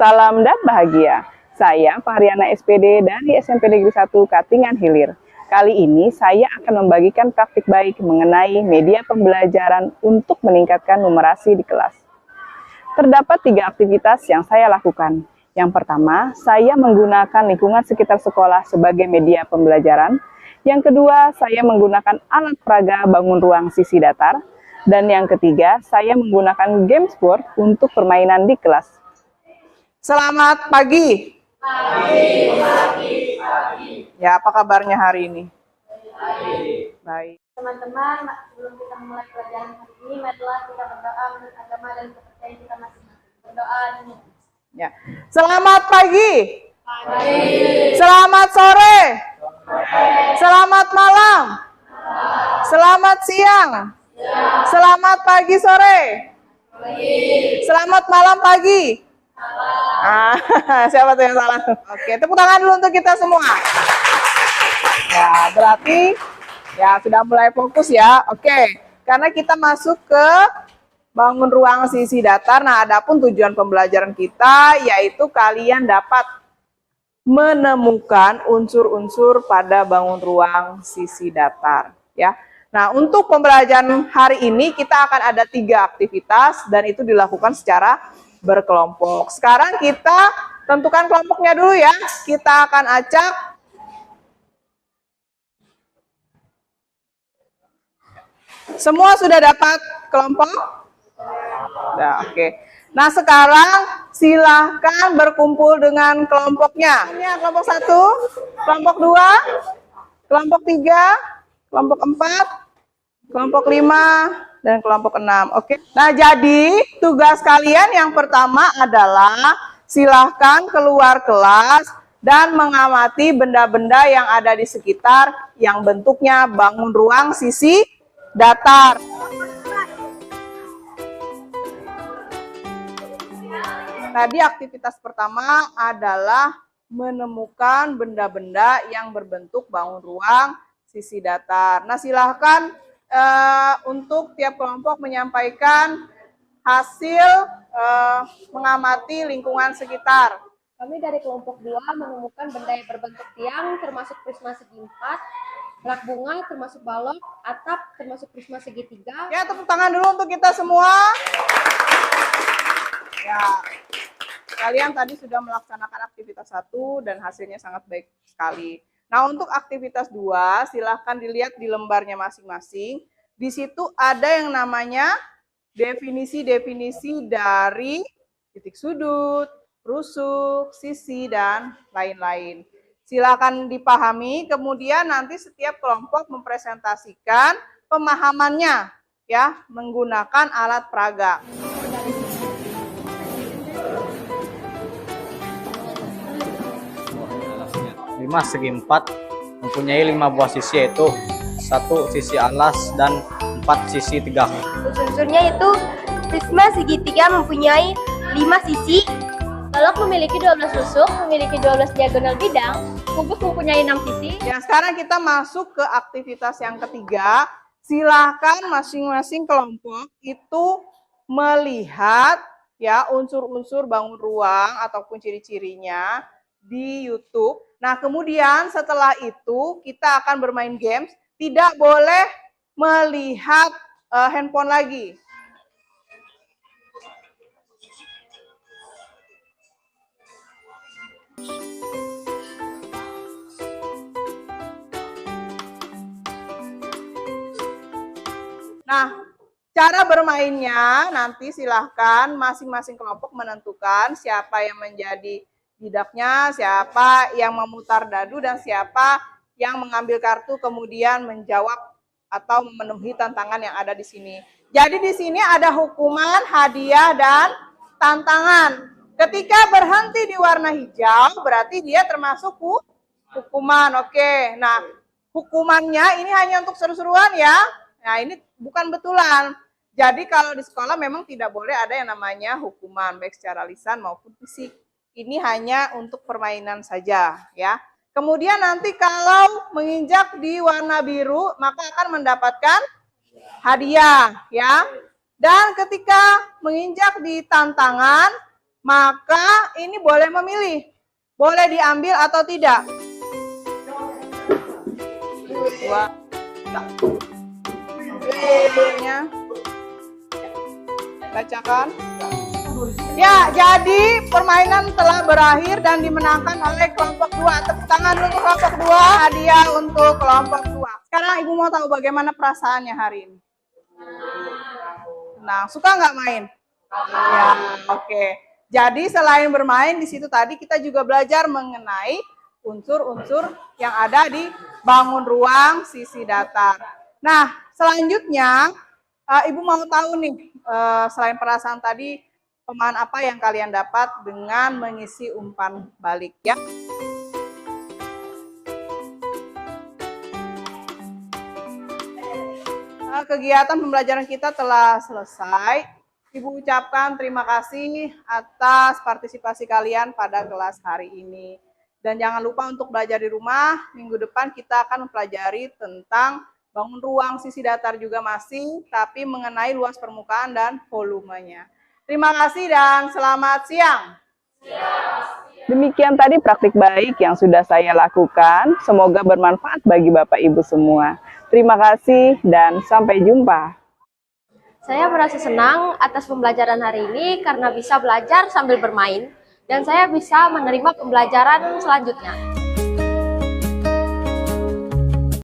salam dan bahagia. Saya Fahriana SPD dari SMP Negeri 1 Katingan Hilir. Kali ini saya akan membagikan praktik baik mengenai media pembelajaran untuk meningkatkan numerasi di kelas. Terdapat 3 aktivitas yang saya lakukan. Yang pertama, saya menggunakan lingkungan sekitar sekolah sebagai media pembelajaran. Yang kedua, saya menggunakan alat peraga bangun ruang sisi datar. Dan yang ketiga, saya menggunakan game sport untuk permainan di kelas. Selamat pagi. Pagi. Ya, apa kabarnya hari ini? Baik. Teman-teman, sebelum kita mulai pelajaran hari ini, marilah kita berdoa menurut agama dan kepercayaan kita masing-masing. Berdoa dulu. Ya. Selamat pagi. Selamat sore. Selamat malam. Selamat siang. Selamat pagi sore. Selamat malam pagi. Siapa tuh yang salah? Oke, tepuk tangan dulu untuk kita semua. Ya, berarti ya sudah mulai fokus ya. Oke, karena kita masuk ke bangun ruang sisi datar. Nah, adapun tujuan pembelajaran kita yaitu kalian dapat menemukan unsur-unsur pada bangun ruang sisi datar ya. Nah, untuk pembelajaran hari ini kita akan ada 3 aktivitas dan itu dilakukan secara berkelompok. Sekarang kita tentukan kelompoknya dulu ya. Kita akan acak. Semua sudah dapat kelompok? Nah, oke. Nah, sekarang silahkan berkumpul dengan kelompoknya. Ini kelompok 1, kelompok 2, kelompok 3, kelompok 4, kelompok 5, dan kelompok 6. Oke. Nah, jadi tugas kalian yang pertama adalah silahkan keluar kelas dan mengamati benda-benda yang ada di sekitar yang bentuknya bangun ruang sisi datar. Tadi aktivitas pertama adalah menemukan benda-benda yang berbentuk bangun ruang sisi datar. Nah, silahkan untuk tiap kelompok menyampaikan hasil mengamati lingkungan sekitar. Kami dari kelompok 2 menemukan benda yang berbentuk tiang termasuk prisma segi 4, rak bunga termasuk balok, atap termasuk prisma segitiga. Ya, tepuk tangan dulu untuk kita semua. Ya, kalian tadi sudah melaksanakan aktivitas 1 dan hasilnya sangat baik sekali. Nah, untuk aktivitas 2, silahkan dilihat di lembarnya masing-masing. Di situ ada yang namanya definisi-definisi dari titik sudut, rusuk, sisi, dan lain-lain. Silakan dipahami, kemudian nanti setiap kelompok mempresentasikan pemahamannya ya menggunakan alat peraga. Lima segi 4 mempunyai 5 buah sisi, yaitu 1 sisi alas dan 4 sisi tegak. Unsur-unsurnya itu prisma segitiga mempunyai 5 sisi, balok memiliki 12 rusuk, memiliki 12 diagonal bidang, kubus mempunyai 6 sisi. Ya, sekarang kita masuk ke aktivitas yang ketiga. Silahkan masing-masing kelompok itu melihat ya unsur-unsur bangun ruang ataupun ciri-cirinya di YouTube. Nah, kemudian setelah itu kita akan bermain games. Tidak boleh melihat handphone lagi. Nah, cara bermainnya nanti silahkan masing-masing kelompok menentukan siapa yang menjadi bidaknya, siapa yang memutar dadu, dan siapa yang mengambil kartu kemudian menjawab atau memenuhi tantangan yang ada di sini. Jadi di sini ada hukuman, hadiah, dan tantangan. Ketika berhenti di warna hijau, berarti dia termasuk hukuman. Oke, nah hukumannya ini hanya untuk seru-seruan ya. Nah, ini bukan betulan. Jadi kalau di sekolah memang tidak boleh ada yang namanya hukuman, baik secara lisan maupun fisik. Ini hanya untuk permainan saja ya. Kemudian nanti kalau menginjak di warna biru, maka akan mendapatkan hadiah ya. Dan ketika menginjak di tantangan, maka ini boleh memilih. Boleh diambil atau tidak? 2. Ambilnya. Bacakan. Ya, jadi permainan telah berakhir dan dimenangkan oleh kelompok 2. Tepuk tangan untuk kelompok 2, hadiah untuk kelompok 2. Sekarang Ibu mau tahu bagaimana perasaannya hari ini? Nah, suka nggak main? Ya, oke. Jadi selain bermain di situ tadi kita juga belajar mengenai unsur-unsur yang ada di bangun ruang sisi datar. Nah, selanjutnya Ibu mau tahu nih, selain perasaan tadi, pemahaman apa yang kalian dapat dengan mengisi umpan balik ya? Kegiatan pembelajaran kita telah selesai. Ibu ucapkan terima kasih atas partisipasi kalian pada kelas hari ini. Dan jangan lupa untuk belajar di rumah. Minggu depan kita akan mempelajari tentang bangun ruang sisi datar juga masih, tapi mengenai luas permukaan dan volumenya. Terima kasih dan selamat siang. Demikian tadi praktik baik yang sudah saya lakukan. Semoga bermanfaat bagi Bapak Ibu semua. Terima kasih dan sampai jumpa. Saya merasa senang atas pembelajaran hari ini karena bisa belajar sambil bermain dan saya bisa menerima pembelajaran selanjutnya.